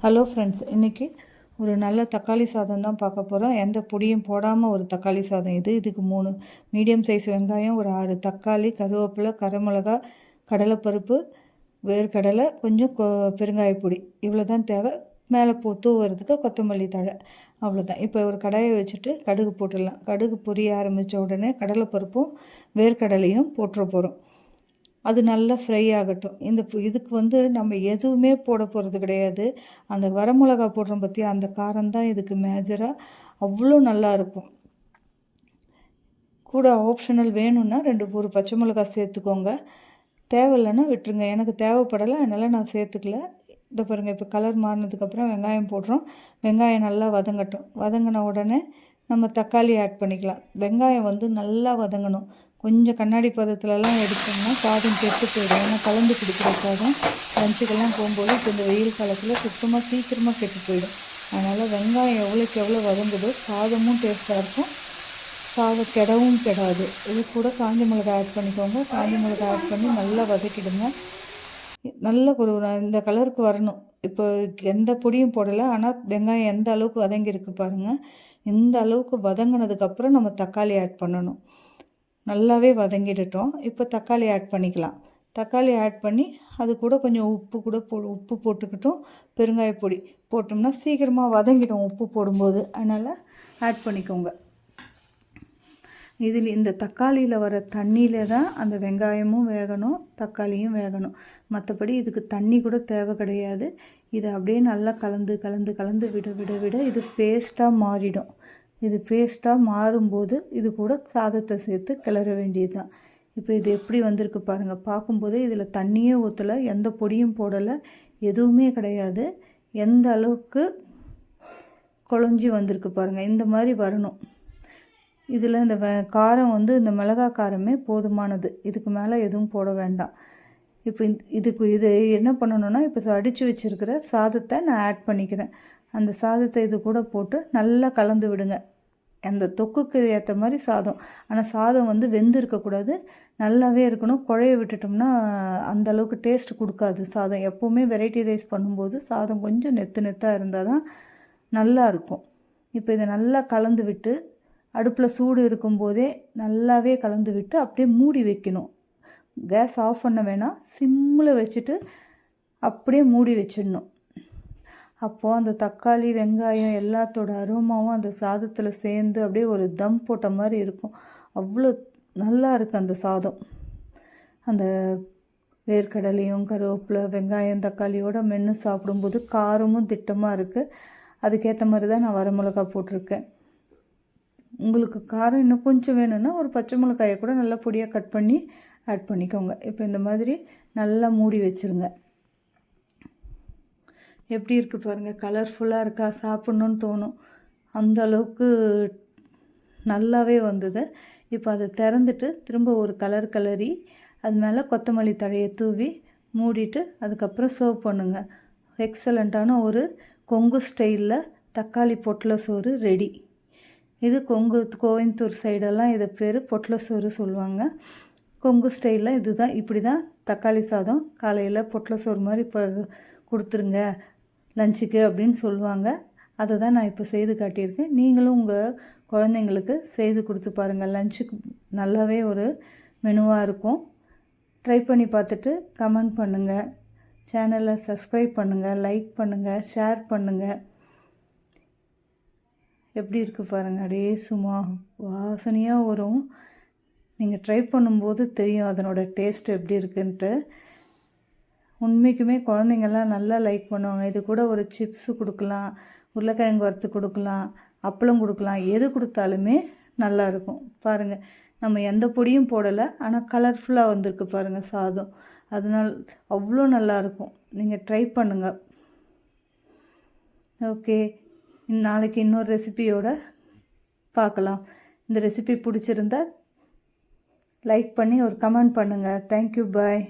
Hello friends, இன்றைக்கி ஒரு நல்ல தக்காளி சாதம் தான் பார்க்க போகிறோம். எந்த பொடியும் போடாமல் ஒரு தக்காளி சாதம் இதுக்கு 3 மீடியம் சைஸ் வெங்காயம், ஒரு 6 தக்காளி, கருவேப்பிலை, கரைமிளகா, கடலைப்பருப்பு, வேர்க்கடலை, கொஞ்சம் பெருங்காயப்பொடி, இவ்வளோ தான் தேவை. மேலே தூவுறதுக்கு கொத்தமல்லி தழை, அவ்வளோதான். இப்போ ஒரு கடாயை வச்சுட்டு கடுகு போட்டுடலாம். கடுகு பொரிய ஆரம்பித்த உடனே கடலைப்பருப்பும் வேர்க்கடலையும் போட்டுற போகிறோம். அது நல்லா ஃப்ரை ஆகட்டும். இதுக்கு நம்ம எதுவுமே போட போகிறது கிடையாது. அந்த வரமிளகா போடுறோம் பார்த்தியா, அந்த காரம் தான் இதுக்கு மேஜராக அவ்வளோ நல்லாயிருக்கும். கூட ஆப்ஷனல் வேணும்னா ஒரு பச்சை மிளகா சேர்த்துக்கோங்க. தேவையில்லைன்னா விட்டுருங்க. எனக்கு தேவைப்படலை, அதனால் நான் சேர்த்துக்கல. இதை பாருங்கள், இப்போ கலர் மாறினதுக்கப்புறம் வெங்காயம் போடுறோம். வெங்காயம் நல்லா வதங்கட்டும். வதங்கின உடனே நம்ம தக்காளி ஆட் பண்ணிக்கலாம். வெங்காயம் நல்லா வதங்கணும். கொஞ்சம் கண்ணாடி பதத்துலலாம் எடுத்தோம்னா சாதம் கெட்டு போயிடும். ஏன்னா கலந்து குடிக்கிற சாதம் லஞ்சுக்கெல்லாம் போகும்போது இப்போ இந்த வெயில் காலத்தில் சுத்தமாக சீக்கிரமாக கெட்டு போயிடும். அதனால் வெங்காயம் எவ்வளோக்கு எவ்வளோ வதங்குதோ சாதமும் டேஸ்ட்டாக இருக்கும், சாதம் கெடவும் கெடாது. இது கூட காஞ்ச மிளகாய் ஆட் பண்ணிக்கோங்க. காஞ்ச மிளகாய் ஆட் பண்ணி நல்லா வதக்கிடுங்க. நல்ல இந்த கலருக்கு வரணும். இப்போ எந்த பொடியும் போடலை, ஆனால் வெங்காயம் எந்த அளவுக்கு வதங்கியிருக்கு பாருங்கள். இந்த அளவுக்கு வதங்கினதுக்கப்புறம் நம்ம தக்காளி ஆட் பண்ணணும். நல்லாவே வதங்கிடட்டும். இப்போ தக்காளி ஆட் பண்ணிக்கலாம். தக்காளி ஆட் பண்ணி அது கூட கொஞ்சம் உப்பு போட்டுக்கிட்டும், பெருங்காயப்பொடி போட்டோம்னா சீக்கிரமாக வதங்கிடும் உப்பு போடும்போது. அதனால் ஆட் பண்ணிக்கோங்க. இந்த தக்காளியில் வர தண்ணியில் தான் அந்த வெங்காயமும் வேகணும், தக்காளியும் வேகணும். மற்றபடி இதுக்கு தண்ணி கூட தேவை கிடையாது. இதை அப்படியே நல்லா கலந்து விட இது பேஸ்ட்டாக மாறிடும். இது பேஸ்ட்டாக மாறும்போது இது கூட சாதத்தை சேர்த்து கிளற வேண்டியது தான். இப்போ இது எப்படி வந்திருக்கு பாருங்கள். பார்க்கும்போதே இதில் தண்ணியே ஊற்றலை, எந்த பொடியும் போடலை, எதுவுமே கிடையாது. எந்த அளவுக்கு குழஞ்சி வந்திருக்கு பாருங்கள். இந்த மாதிரி வரணும். இதில் இந்த காரம் இந்த மிளகா காரமே போதுமானது. இதுக்கு மேலே எதுவும் போட வேண்டாம். இப்போ இது என்ன பண்ணணுன்னா, இப்போ அடித்து வச்சுருக்கிற சாதத்தை நான் ஆட் பண்ணிக்கிறேன். அந்த சாதத்தை இது கூட போட்டு நல்லா கலந்து விடுங்க. அந்த தொக்குக்கு ஏற்ற மாதிரி சாதம். ஆனால் சாதம் வெந்து இருக்கக்கூடாது, நல்லாவே இருக்கணும். குழைய விட்டுட்டோம்னா அந்தளவுக்கு டேஸ்ட் கொடுக்காது சாதம். எப்போவுமே வெரைட்டி ரைஸ் பண்ணும்போது சாதம் கொஞ்சம் நெத்தாக இருந்தால் தான் நல்லாயிருக்கும். இப்போ இதை நல்லா கலந்து விட்டு, அடுப்பில் சூடு இருக்கும்போதே நல்லாவே கலந்து விட்டு அப்படியே மூடி வைக்கணும். கேஸ் ஆஃப் பண்ண வேணாம், சிம்மில் வச்சுட்டு அப்படியே மூடி வச்சிடணும். அப்போது அந்த தக்காளி வெங்காயம் எல்லாத்தோட அரோமாவும் அந்த சாதத்தில் சேர்ந்து அப்படியே ஒரு தம் போட்ட மாதிரி இருக்கும். அவ்வளோ நல்லா இருக்குது அந்த சாதம். அந்த வேர்க்கடலையும் கருவேப்பிலை வெங்காயம் தக்காளியோடு மென்று சாப்பிடும்போது காரமும் திட்டமாக இருக்குது. அதுக்கேற்ற மாதிரி தான் நான் வரமிளகா போட்டிருக்கேன். உங்களுக்கு காரம் இன்னும் கொஞ்சம் வேணும்னா ஒரு பச்சை மிளகாயை கூட நல்லா பொடியாக கட் பண்ணி ஆட் பண்ணிக்கோங்க. இப்போ இந்த மாதிரி நல்லா மூடி வச்சுருங்க. எப்படி இருக்குது பாருங்கள், கலர்ஃபுல்லாக இருக்கா, சாப்பிட்ணுன்னு தோணும். அந்த அளவுக்கு நல்லாவே வந்தது. இப்போ அதை திறந்துட்டு திரும்ப ஒரு கலரி அது மேலே கொத்தமல்லி தழையை தூவி மூடிட்டு அதுக்கப்புறம் சர்வ் பண்ணுங்கள். எக்ஸலண்ட்டான ஒரு கொங்கு ஸ்டைலில் தக்காளி பொட்டல சோறு ரெடி. இது கோயம்புத்தூர் சைடெல்லாம் இதை பேர் பொட்டல சோறு சொல்லுவாங்க. கொங்கு ஸ்டைலில் இப்படி தான் தக்காளி சாதம் காலையில் பொட்டல சோறு மாதிரி இப்போ கொடுத்துருங்க லஞ்சுக்கு அப்படின்னு சொல்லுவாங்க. அதை தான் நான் இப்போ செய்து காட்டியிருக்கேன். நீங்களும் உங்கள் குழந்தைங்களுக்கு செய்து கொடுத்து பாருங்கள். லஞ்சுக்கு நல்லாவே ஒரு மெனுவாக இருக்கும். ட்ரை பண்ணி பார்த்துட்டு கமெண்ட் பண்ணுங்கள். சேனலை சப்ஸ்கிரைப் பண்ணுங்கள், லைக் பண்ணுங்கள், ஷேர் பண்ணுங்கள். எப்படி இருக்குது பாருங்கள், அப்படியே சும்மா வாசனையாக வரும். நீங்கள் ட்ரை பண்ணும்போது தெரியும் அதனோட டேஸ்ட் எப்படி இருக்குன்ட்டு. உண்மைக்குமே குழந்தைங்கள்லாம் நல்லா லைக் பண்ணுவாங்க. இது கூட ஒரு சிப்ஸு கொடுக்கலாம், உருளைக்கிழங்கு வறுத்து கொடுக்கலாம், அப்பளம் கொடுக்கலாம். எது கொடுத்தாலுமே நல்லாயிருக்கும். பாருங்கள், நம்ம எந்த பொடியும் போடலை, ஆனால் கலர்ஃபுல்லாக வந்திருக்கு பாருங்கள் சாதம். அதனால் அவ்வளோ நல்லாயிருக்கும். நீங்கள் ட்ரை பண்ணுங்கள். ஓகே, நாளைக்கு இன்னொரு ரெசிபியோடு பார்க்கலாம். இந்த ரெசிபி பிடிச்சிருந்தா லைக் பண்ணி ஒரு கமெண்ட் பண்ணுங்கள். தேங்க்யூ, பாய்.